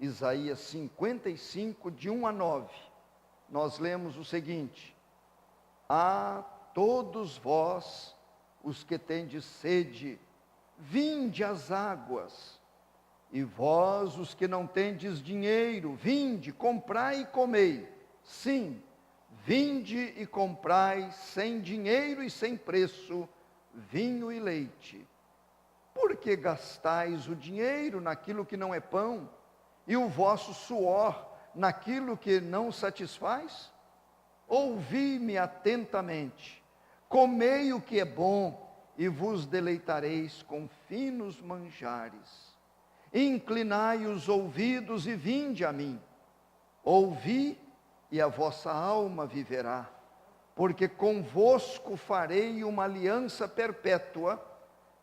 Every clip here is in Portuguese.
Isaías 55, de 1 a 9, nós lemos o seguinte: a todos vós, os que tendes sede, vinde às águas, e vós, os que não tendes dinheiro, vinde, comprai e comei. Sim, vinde e comprai sem dinheiro e sem preço, vinho e leite. Por que gastais o dinheiro naquilo que não é pão, e o vosso suor naquilo que não satisfaz? Ouvi-me atentamente, comei o que é bom, e vos deleitareis com finos manjares. Inclinai os ouvidos e vinde a mim. Ouvi, e a vossa alma viverá, porque convosco farei uma aliança perpétua,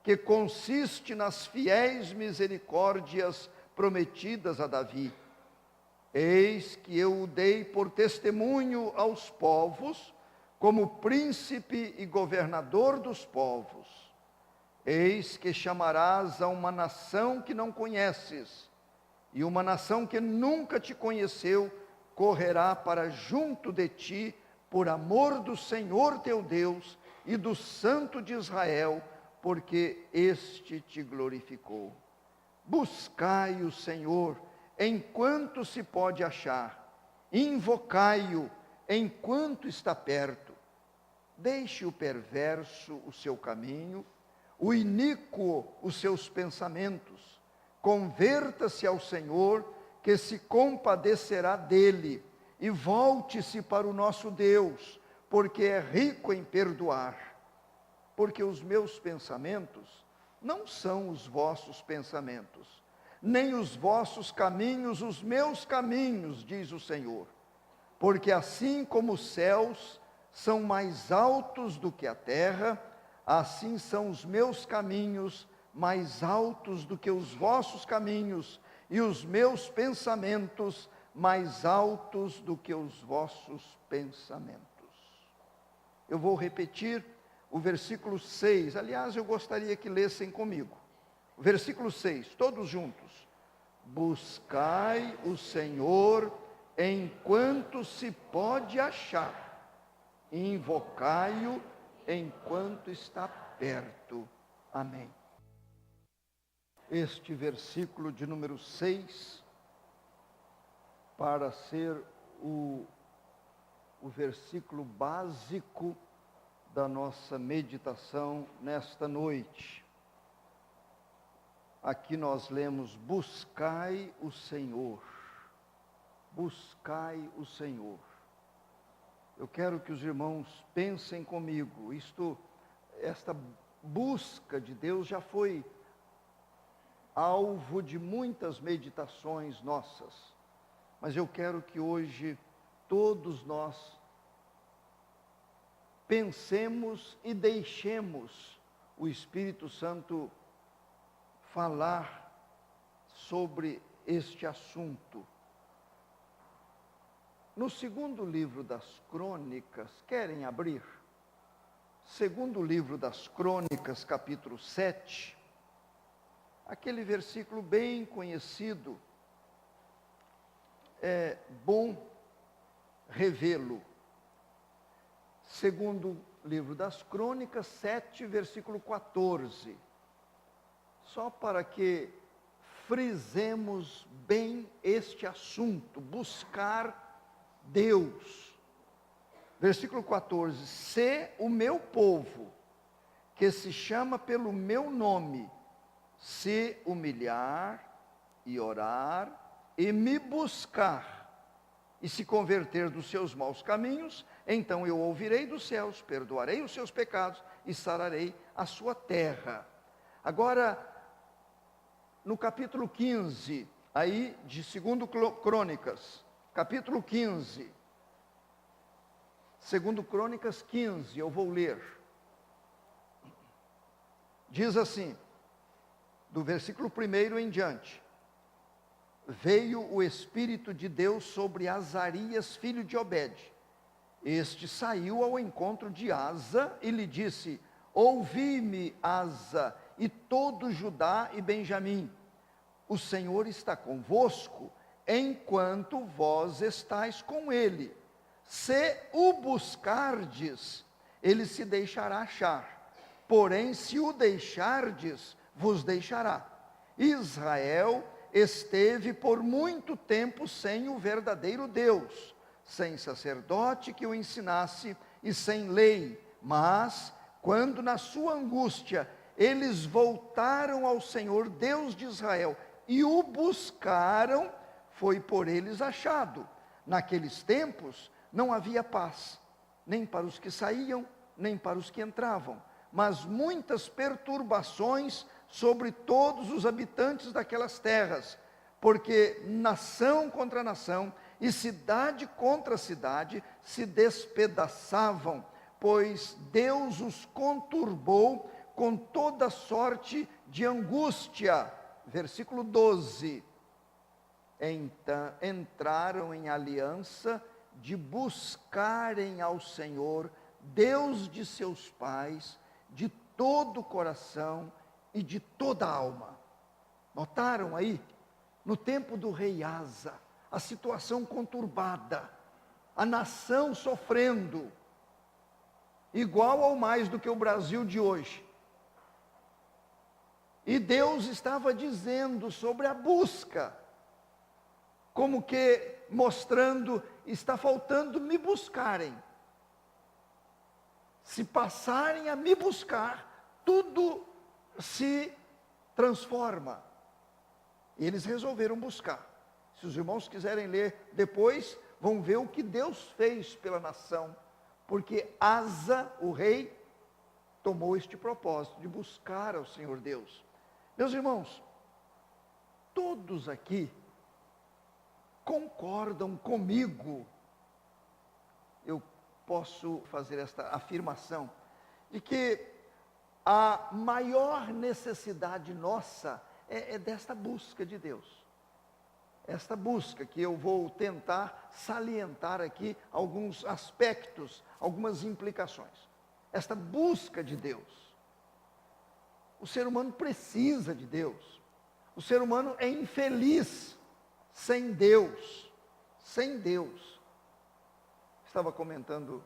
que consiste nas fiéis misericórdias prometidas a Davi. Eis que eu o dei por testemunho aos povos, como príncipe e governador dos povos. Eis que chamarás a uma nação que não conheces, e uma nação que nunca te conheceu, correrá para junto de ti, por amor do Senhor teu Deus e do Santo de Israel, porque este te glorificou. Buscai o Senhor enquanto se pode achar, invocai-o enquanto está perto. Deixe o perverso o seu caminho, o iníquo os seus pensamentos. Converta-se ao Senhor, que se compadecerá dele, e volte-se para o nosso Deus, porque é rico em perdoar. Porque os meus pensamentos não são os vossos pensamentos, nem os vossos caminhos os meus caminhos, diz o Senhor. Porque assim como os céus são mais altos do que a terra, assim são os meus caminhos mais altos do que os vossos caminhos, e os meus pensamentos mais altos do que os vossos pensamentos. Eu vou repetir o versículo 6, aliás, eu gostaria que lessem comigo. O versículo 6, todos juntos. Buscai o Senhor enquanto se pode achar, invocai-o enquanto está perto. Amém. Este versículo de número 6, para ser o versículo básico da nossa meditação nesta noite. Aqui nós lemos: buscai o Senhor, buscai o Senhor. Eu quero que os irmãos pensem comigo, esta busca de Deus já foi alvo de muitas meditações nossas, mas eu quero que hoje todos nós pensemos e deixemos o Espírito Santo falar sobre este assunto. No segundo livro das Crônicas, querem abrir? Segundo livro das Crônicas, capítulo 7, aquele versículo bem conhecido, é bom revê-lo. Segundo livro das Crônicas, 7, versículo 14. Só para que frisemos bem este assunto, buscar Deus. Versículo 14: se o meu povo, que se chama pelo meu nome, se humilhar e orar e me buscar e se converter dos seus maus caminhos, então eu ouvirei dos céus, perdoarei os seus pecados e sararei a sua terra. Agora, no capítulo 15, aí de 2 Crônicas, capítulo 15, 2 Crônicas 15, eu vou ler. Diz assim, do versículo 1 em diante: veio o Espírito de Deus sobre Azarias, filho de Obed. Este saiu ao encontro de Asa e lhe disse: ouvi-me, Asa, e todo Judá e Benjamim, o Senhor está convosco, enquanto vós estáis com ele. Se o buscardes, ele se deixará achar. Porém, se o deixardes, vos deixará. Israel esteve por muito tempo sem o verdadeiro Deus, sem sacerdote que o ensinasse e sem lei. Mas, quando na sua angústia eles voltaram ao Senhor Deus de Israel e o buscaram, foi por eles achado. Naqueles tempos não havia paz, nem para os que saíam, nem para os que entravam, mas muitas perturbações sobre todos os habitantes daquelas terras, porque nação contra nação e cidade contra cidade se despedaçavam, pois Deus os conturbou com toda sorte de angústia. Versículo 12. Então, entraram em aliança de buscarem ao Senhor, Deus de seus pais, de todo o coração e de toda a alma. Notaram aí? No tempo do rei Asa, a situação conturbada, a nação sofrendo, igual ou mais do que o Brasil de hoje. E Deus estava dizendo sobre a busca, como que mostrando, está faltando me buscarem. Se passarem a me buscar, tudo se transforma. E eles resolveram buscar. Se os irmãos quiserem ler depois, vão ver o que Deus fez pela nação. Porque Asa, o rei, tomou este propósito de buscar ao Senhor Deus. Meus irmãos, todos aqui concordam comigo, eu posso fazer esta afirmação, de que a maior necessidade nossa é desta busca de Deus. Esta busca que eu vou tentar salientar aqui alguns aspectos, algumas implicações. Esta busca de Deus. O ser humano precisa de Deus. O ser humano é infeliz sem Deus. Sem Deus. Estava comentando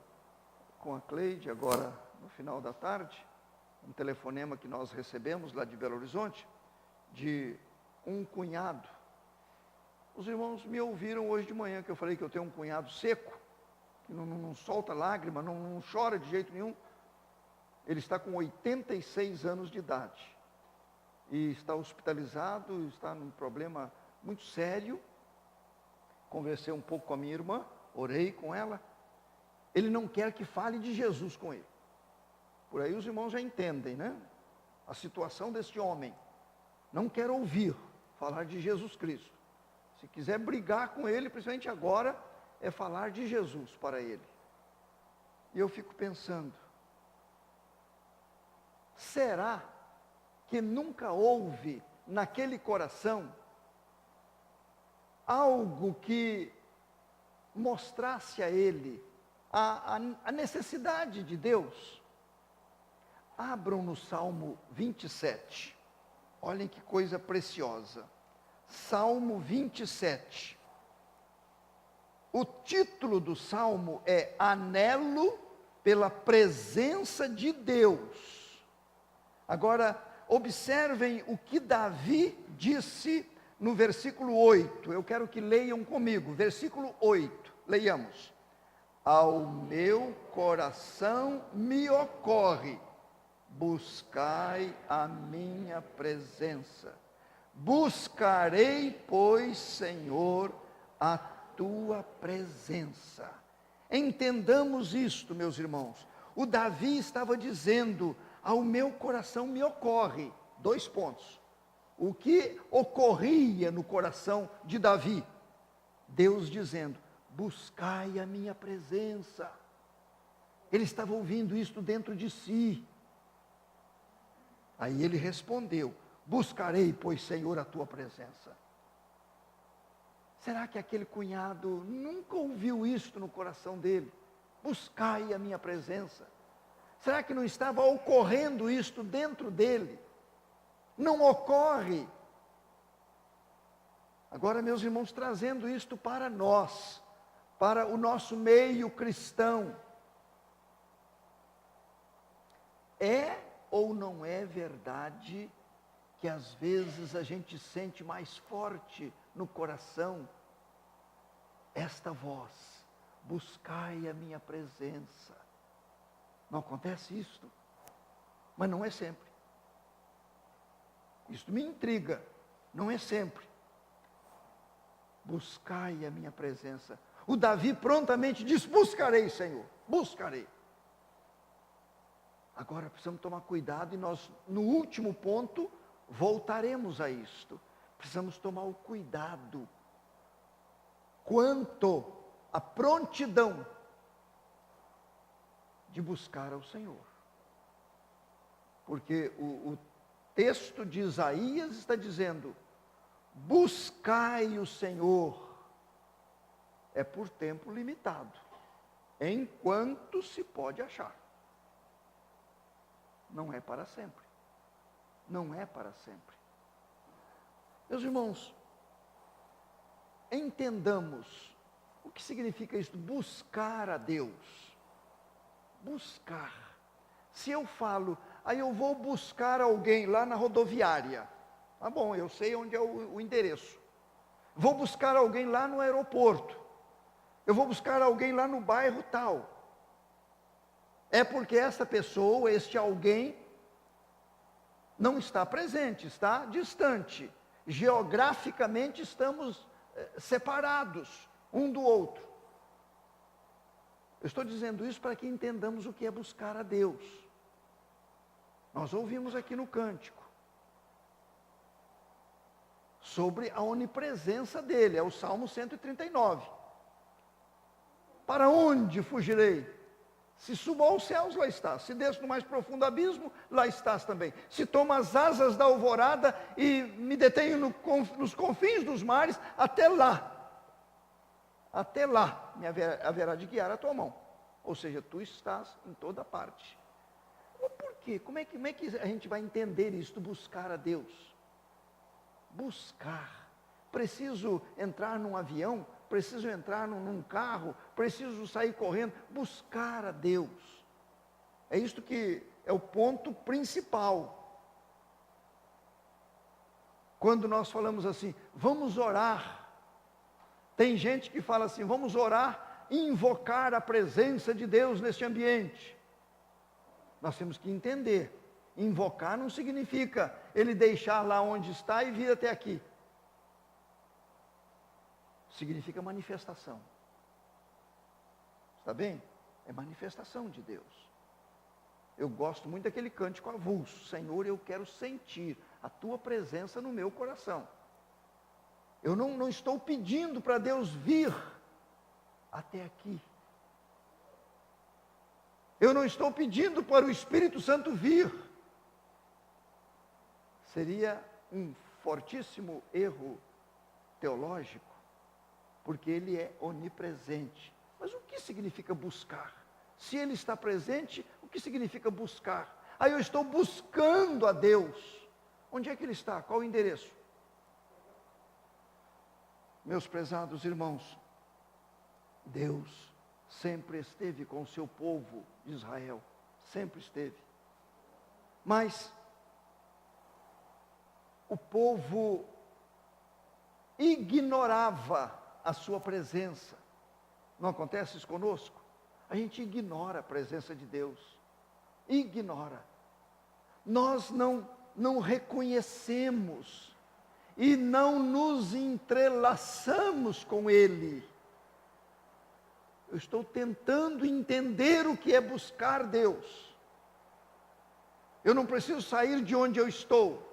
com a Cleide agora no final da tarde, um telefonema que nós recebemos lá de Belo Horizonte, de um cunhado. Os irmãos me ouviram hoje de manhã, que eu falei que eu tenho um cunhado seco, que não solta lágrima, não chora de jeito nenhum. Ele está com 86 anos de idade. E está hospitalizado, está num problema muito sério. Conversei um pouco com a minha irmã, orei com ela. Ele não quer que fale de Jesus com ele. Por aí os irmãos já entendem, né? A situação deste homem. Não quer ouvir falar de Jesus Cristo. Se quiser brigar com ele, principalmente agora, é falar de Jesus para ele. E eu fico pensando, será que nunca houve naquele coração algo que mostrasse a ele a necessidade de Deus? Abram no Salmo 27. Olhem que coisa preciosa. Salmo 27. O título do Salmo é Anelo pela presença de Deus. Agora, observem o que Davi disse no versículo 8. Eu quero que leiam comigo. Versículo 8. Leiamos. Ao meu coração me ocorre, buscai a minha presença. Buscarei, pois, Senhor, a tua presença. Entendamos isto, meus irmãos. O Davi estava dizendo, ao meu coração me ocorre. 2 pontos. O que ocorria no coração de Davi? Deus dizendo, buscai a minha presença. Ele estava ouvindo isto dentro de si. Aí ele respondeu, buscarei, pois, Senhor, a tua presença. Será que aquele cunhado nunca ouviu isto no coração dele? Buscai a minha presença. Será que não estava ocorrendo isto dentro dele? Não ocorre. Agora, meus irmãos, trazendo isto para nós, para o nosso meio cristão, é ou não é verdade que às vezes a gente sente mais forte no coração esta voz: buscai a minha presença? Não acontece isto? Mas não é sempre. Isto me intriga, não é sempre. Buscai a minha presença. O Davi prontamente diz: buscarei, Senhor, buscarei. Agora precisamos tomar cuidado, e nós, no último ponto, voltaremos a isto. Precisamos tomar o cuidado quanto à prontidão de buscar ao Senhor. Porque o texto de Isaías está dizendo: buscai o Senhor. É por tempo limitado, enquanto se pode achar. Não é para sempre. Não é para sempre. Meus irmãos, entendamos o que significa isso, buscar a Deus. Buscar. Se eu falo, aí eu vou buscar alguém lá na rodoviária. Tá bom, eu sei onde é o endereço. Vou buscar alguém lá no aeroporto. Eu vou buscar alguém lá no bairro tal. É porque essa pessoa, este alguém, não está presente, está distante. Geograficamente estamos separados um do outro. Eu estou dizendo isso para que entendamos o que é buscar a Deus. Nós ouvimos aqui no cântico sobre a onipresença dele, é o Salmo 139. Para onde fugirei? Se subo aos céus, lá estás. Se desço no mais profundo abismo, lá estás também. Se tomo as asas da alvorada e me detenho nos confins dos mares, até lá me haverá de guiar a tua mão. Ou seja, tu estás em toda parte. Por quê? Como é que a gente vai entender isso, buscar a Deus? Buscar. Preciso entrar num avião? Preciso entrar num carro? Preciso sair correndo? Buscar a Deus. É isto que é o ponto principal. Quando nós falamos assim, vamos orar. Tem gente que fala assim, vamos orar e invocar a presença de Deus neste ambiente. Nós temos que entender, invocar não significa ele deixar lá onde está e vir até aqui. Significa manifestação. Está bem? É manifestação de Deus. Eu gosto muito daquele cântico avulso: Senhor, eu quero sentir a tua presença no meu coração. Eu não estou pedindo para Deus vir até aqui. Eu não estou pedindo para o Espírito Santo vir. Seria um fortíssimo erro teológico, porque ele é onipresente. Mas o que significa buscar? Se ele está presente, o que significa buscar? Aí eu estou buscando a Deus. Onde é que ele está? Qual o endereço? Meus prezados irmãos, Deus sempre esteve com o seu povo de Israel, sempre esteve. Mas o povo ignorava a sua presença. Não acontece isso conosco? A gente ignora a presença de Deus. Ignora. Nós não reconhecemos e não nos entrelaçamos com Ele. Eu estou tentando entender o que é buscar Deus. Eu não preciso sair de onde eu estou.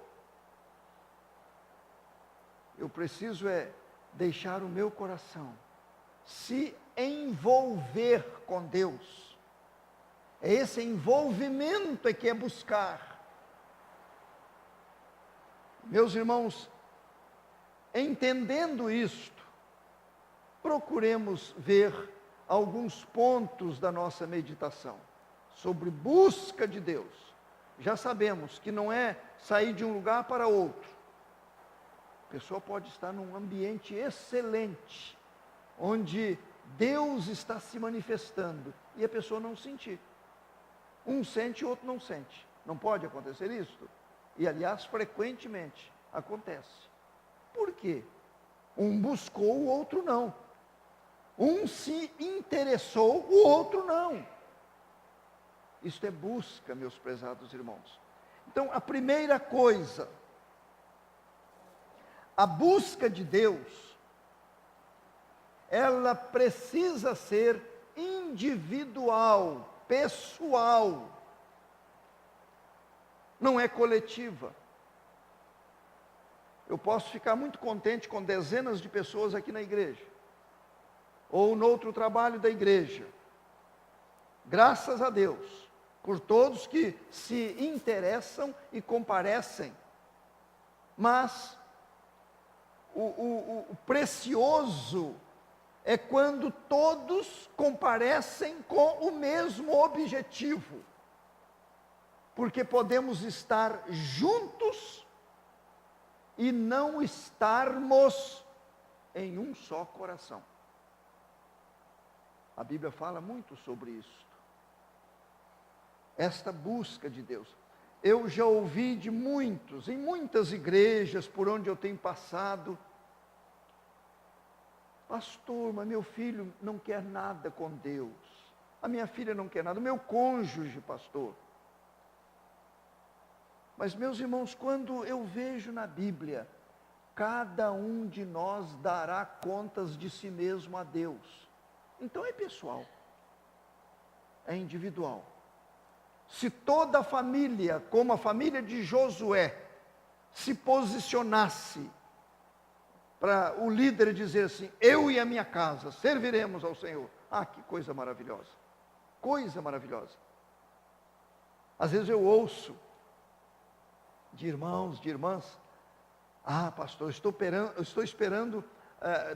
Eu preciso deixar o meu coração se envolver com Deus. É esse envolvimento que é buscar. Meus irmãos, entendendo isto, procuremos ver alguns pontos da nossa meditação sobre busca de Deus. Já sabemos que não é sair de um lugar para outro. A pessoa pode estar num ambiente excelente, onde Deus está se manifestando, e a pessoa não sentir. Um sente e o outro não sente. Não pode acontecer isso? E, aliás, frequentemente acontece. Por quê? Um buscou, o outro não. Um se interessou, o outro não. Isto é busca, meus prezados irmãos. Então, a primeira coisa, a busca de Deus, ela precisa ser individual, pessoal. Não é coletiva. Eu posso ficar muito contente com dezenas de pessoas aqui na igreja, ou no outro trabalho da igreja. Graças a Deus, por todos que se interessam e comparecem. Mas o precioso é quando todos comparecem com o mesmo objetivo. Porque podemos estar juntos e não estarmos em um só coração. A Bíblia fala muito sobre isso. Esta busca de Deus. Eu já ouvi de muitos, em muitas igrejas por onde eu tenho passado: pastor, mas meu filho não quer nada com Deus. A minha filha não quer nada. O meu cônjuge, pastor. Mas, meus irmãos, quando eu vejo na Bíblia, cada um de nós dará contas de si mesmo a Deus. Então é pessoal, é individual. Se toda a família, como a família de Josué, se posicionasse para o líder dizer assim: eu e a minha casa serviremos ao Senhor. Ah, que coisa maravilhosa, coisa maravilhosa. Às vezes eu ouço de irmãos, de irmãs: ah, pastor, eu estou esperando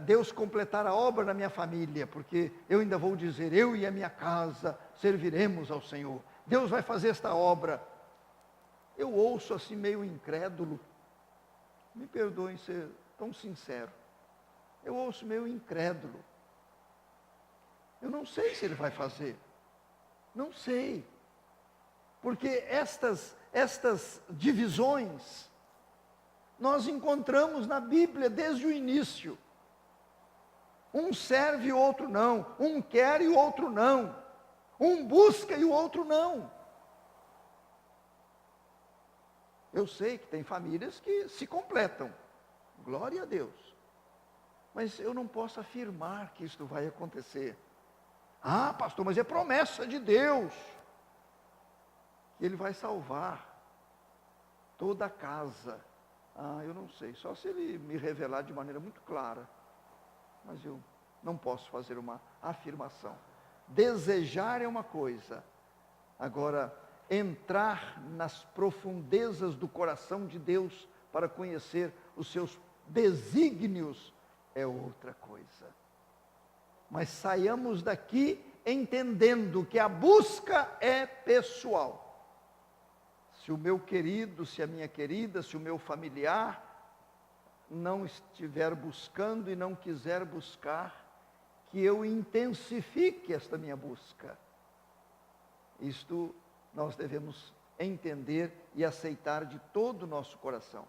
Deus completar a obra na minha família, porque eu ainda vou dizer: eu e a minha casa serviremos ao Senhor. Deus vai fazer esta obra. Eu ouço assim meio incrédulo. Me perdoem ser tão sincero. Eu ouço meio incrédulo. Eu não sei se Ele vai fazer. Não sei. Porque estas divisões nós encontramos na Bíblia desde o início. Um serve e o outro não. Um quer e o outro não. Um busca e o outro não. Eu sei que tem famílias que se completam. Glória a Deus. Mas eu não posso afirmar que isto vai acontecer. Ah, pastor, mas é promessa de Deus que Ele vai salvar toda a casa. Ah, eu não sei, só se Ele me revelar de maneira muito clara. Mas eu não posso fazer uma afirmação. Desejar é uma coisa. Agora, entrar nas profundezas do coração de Deus para conhecer os seus desígnios é outra coisa. Mas saiamos daqui entendendo que a busca é pessoal. Se o meu querido, se a minha querida, se o meu familiar não estiver buscando e não quiser buscar, que eu intensifique esta minha busca. Isto nós devemos entender e aceitar de todo o nosso coração.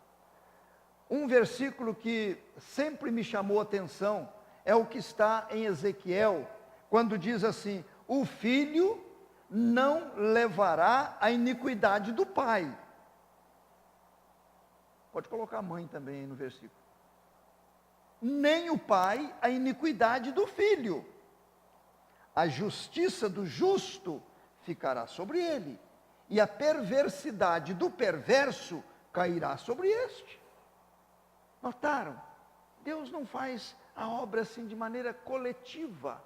Um versículo que sempre me chamou a atenção é o que está em Ezequiel, quando diz assim: o filho não levará a iniquidade do pai. Pode colocar a mãe também aí no versículo. Nem o pai a iniquidade do filho. A justiça do justo ficará sobre ele, e a perversidade do perverso cairá sobre este. Notaram? Deus não faz a obra assim de maneira coletiva,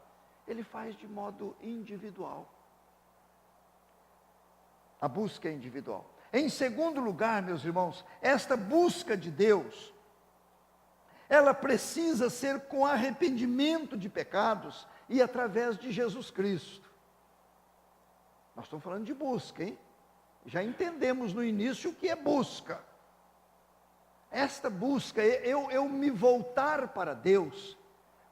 Ele faz de modo individual. A busca é individual. Em segundo lugar, meus irmãos, esta busca de Deus, ela precisa ser com arrependimento de pecados e através de Jesus Cristo. Nós estamos falando de busca, hein? Já entendemos no início o que é busca. esta busca, eu me voltar para Deus,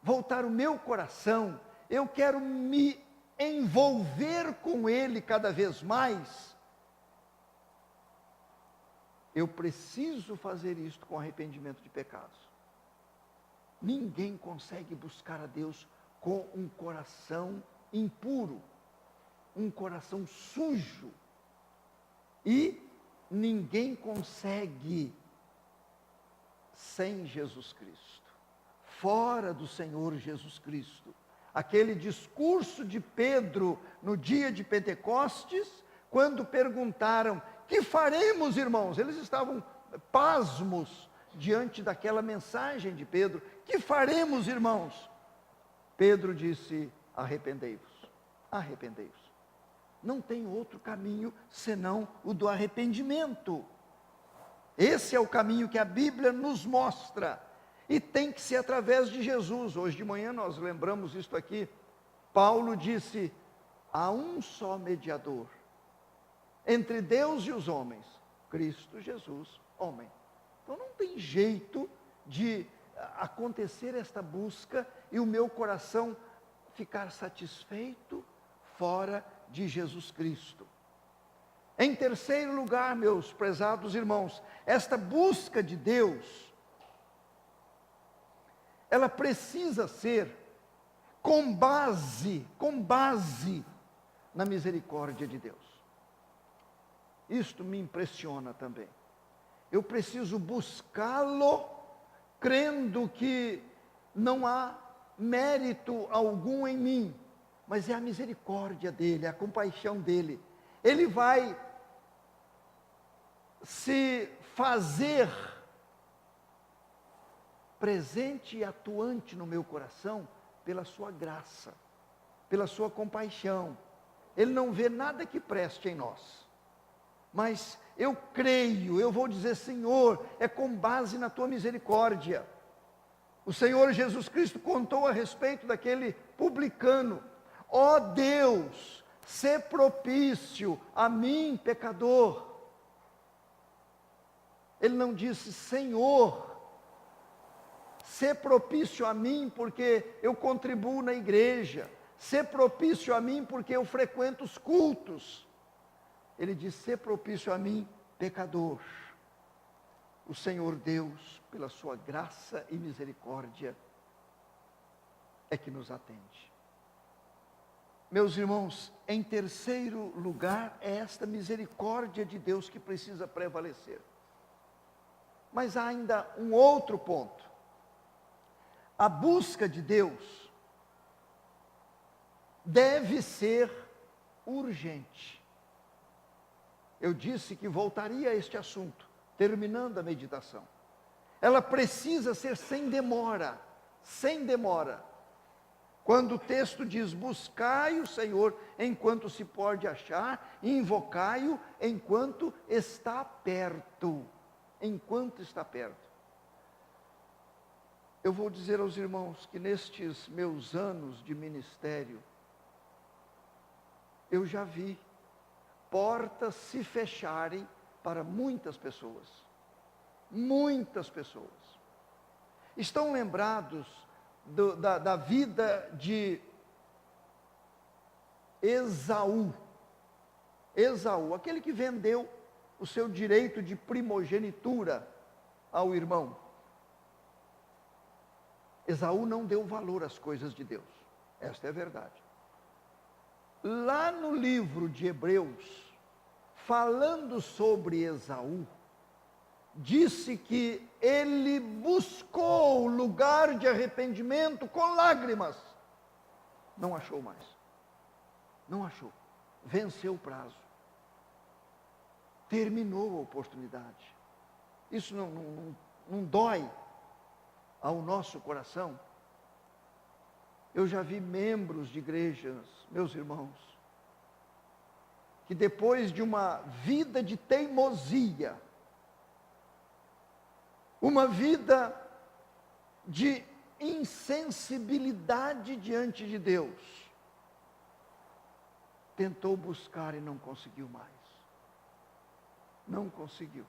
voltar o meu coração, eu quero me envolver com Ele cada vez mais, eu preciso fazer isto com arrependimento de pecados. Ninguém consegue buscar a Deus com um coração impuro, um coração sujo, e ninguém consegue sem Jesus Cristo, fora do Senhor Jesus Cristo. Aquele discurso de Pedro no dia de Pentecostes, quando perguntaram: que faremos, irmãos? Eles estavam pasmos diante daquela mensagem de Pedro. Que faremos, irmãos? Pedro disse: arrependei-vos, arrependei-vos. Não tem outro caminho senão o do arrependimento. Esse é o caminho que a Bíblia nos mostra, e tem que ser através de Jesus. Hoje de manhã nós lembramos isto aqui. Paulo disse: há um só mediador entre Deus e os homens, Cristo Jesus, homem. Então não tem jeito de acontecer esta busca e o meu coração ficar satisfeito fora de Jesus Cristo. Em terceiro lugar, meus prezados irmãos, esta busca de Deus, ela precisa ser com base na misericórdia de Deus. Isto me impressiona também. Eu preciso buscá-lo crendo que não há mérito algum em mim, mas é a misericórdia dele, a compaixão dele. Ele vai se fazer presente e atuante no meu coração pela sua graça, pela sua compaixão. Ele não vê nada que preste em nós, mas eu creio, eu vou dizer: Senhor, é com base na tua misericórdia. O Senhor Jesus Cristo contou a respeito daquele publicano: ó Deus, sê propício a mim, pecador. Ele não disse: Senhor, sê propício a mim porque eu contribuo na igreja, sê propício a mim porque eu frequento os cultos. Ele disse: sê propício a mim, pecador. O Senhor Deus, pela sua graça e misericórdia, é que nos atende. Meus irmãos, em terceiro lugar, é esta misericórdia de Deus que precisa prevalecer. Mas há ainda um outro ponto. A busca de Deus deve ser urgente. Eu disse que voltaria a este assunto, terminando a meditação. Ela precisa ser sem demora, sem demora. Quando o texto diz: buscai o Senhor enquanto se pode achar, invocai-o enquanto está perto. Enquanto está perto. Eu vou dizer aos irmãos que nestes meus anos de ministério, eu já vi portas se fecharem para muitas pessoas. Muitas pessoas. Estão lembrados da vida de Esaú. Esaú, aquele que vendeu o seu direito de primogenitura ao irmão. Esaú não deu valor às coisas de Deus. Esta é a verdade. Lá no livro de Hebreus, falando sobre Esaú, disse que ele buscou lugar de arrependimento com lágrimas. Não achou mais. Não achou. Venceu o prazo. Terminou a oportunidade. Isso não dói ao nosso coração? Eu já vi membros de igrejas, meus irmãos, que depois de uma vida de teimosia, uma vida de insensibilidade diante de Deus, tentou buscar e não conseguiu mais. Não conseguiu.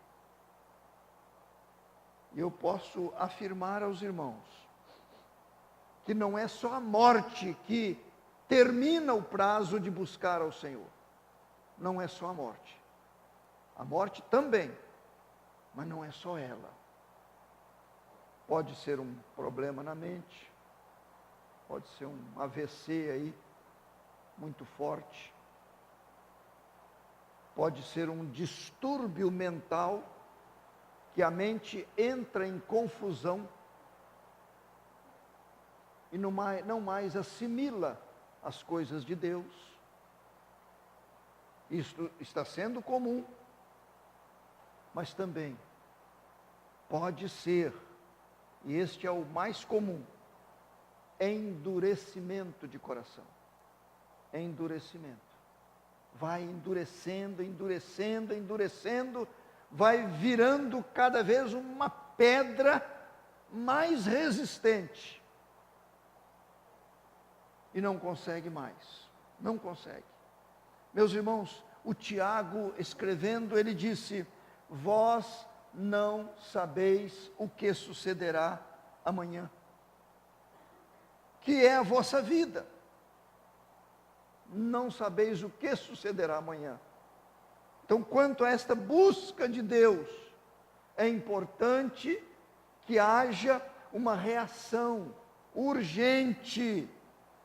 eu posso afirmar aos irmãos que não é só a morte que termina o prazo de buscar ao Senhor. Não é só a morte. A morte também, mas não é só ela. Pode ser um problema na mente, pode ser um AVC aí, muito forte, pode ser um distúrbio mental, que a mente entra em confusão e não mais assimila as coisas de Deus. Isto está sendo comum, mas também pode ser, e este é o mais comum, endurecimento de coração. Endurecimento. Vai endurecendo, endurecendo, endurecendo, vai virando cada vez uma pedra mais resistente. E não consegue mais. Não consegue. Meus irmãos, o Tiago escrevendo, ele disse: vós não sabeis o que sucederá amanhã. Que é a vossa vida. Não sabeis o que sucederá amanhã. Então, quanto a esta busca de Deus, é importante que haja uma reação urgente,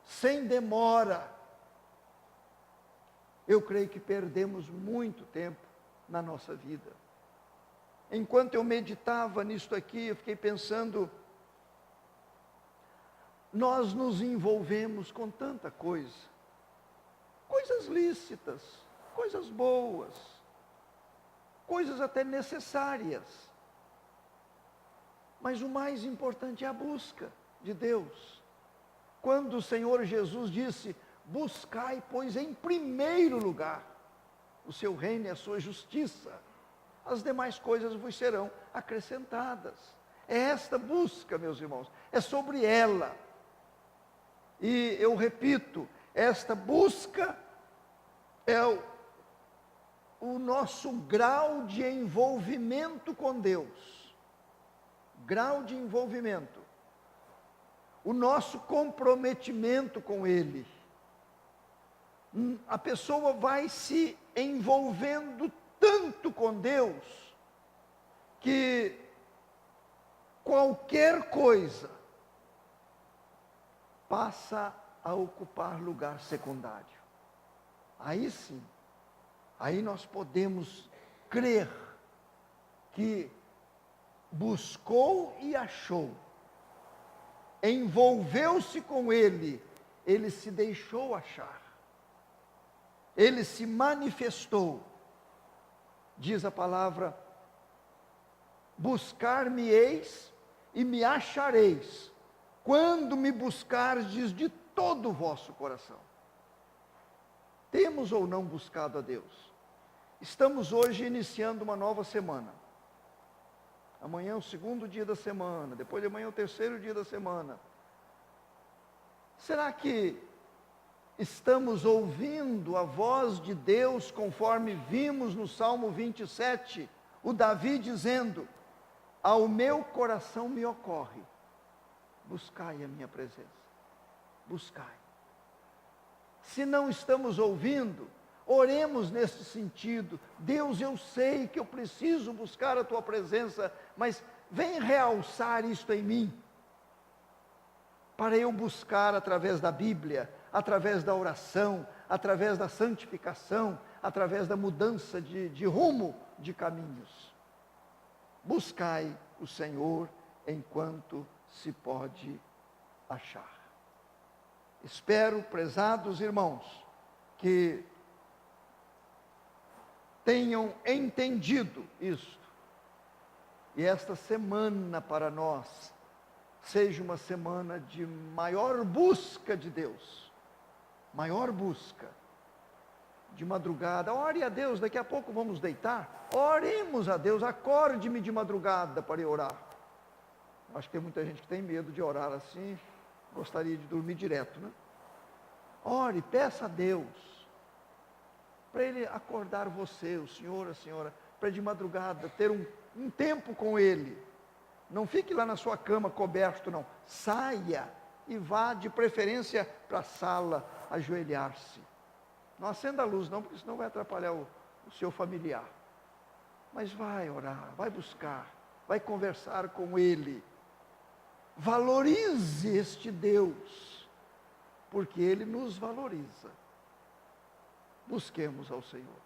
sem demora. Eu creio que perdemos muito tempo na nossa vida. Enquanto eu meditava nisto aqui, eu fiquei pensando, nós nos envolvemos com tanta coisa, coisas lícitas, coisas boas, coisas até necessárias, mas o mais importante é a busca de Deus. Quando o Senhor Jesus disse: buscai, pois, em primeiro lugar o seu reino e a sua justiça, as demais coisas vos serão acrescentadas. É esta busca, meus irmãos, é sobre ela. E eu repito, esta busca é o nosso grau de envolvimento com Deus. Grau de envolvimento. O nosso comprometimento com Ele. A pessoa vai se envolvendo tanto com Deus, que qualquer coisa passa a ocupar lugar secundário. Aí sim, aí nós podemos crer que buscou e achou, envolveu-se com Ele, Ele se deixou achar, Ele se manifestou. Diz a palavra: buscar-me-eis e me achareis, quando me buscardes de todo o vosso coração. Temos ou não buscado a Deus? Estamos hoje iniciando uma nova semana. Amanhã é o segundo dia da semana, depois de amanhã é o terceiro dia da semana. Será que estamos ouvindo a voz de Deus, conforme vimos no Salmo 27, o Davi dizendo: ao meu coração me ocorre, buscai a minha presença, buscai. Se não estamos ouvindo, oremos nesse sentido: Deus, eu sei que eu preciso buscar a tua presença, mas vem realçar isto em mim, para eu buscar através da Bíblia, através da oração, através da santificação, através da mudança de rumo de caminhos. Buscai o Senhor enquanto se pode achar. Espero, prezados irmãos, que tenham entendido isto, e esta semana para nós seja uma semana de maior busca de Deus, maior busca. De madrugada, ore a Deus, daqui a pouco vamos deitar, oremos a Deus, acorde-me de madrugada para eu orar. Acho que tem muita gente que tem medo de orar assim, gostaria de dormir direto, né? Ore, peça a Deus, para Ele acordar você, o senhor, a senhora, para de madrugada ter um tempo com Ele, Não fique lá na sua cama coberto, não. Saia e vá, de preferência, para a sala, ajoelhar-se. Não acenda a luz, não, porque senão vai atrapalhar o seu familiar. Mas vai orar, vai buscar, vai conversar com Ele. Valorize este Deus, porque Ele nos valoriza. Busquemos ao Senhor.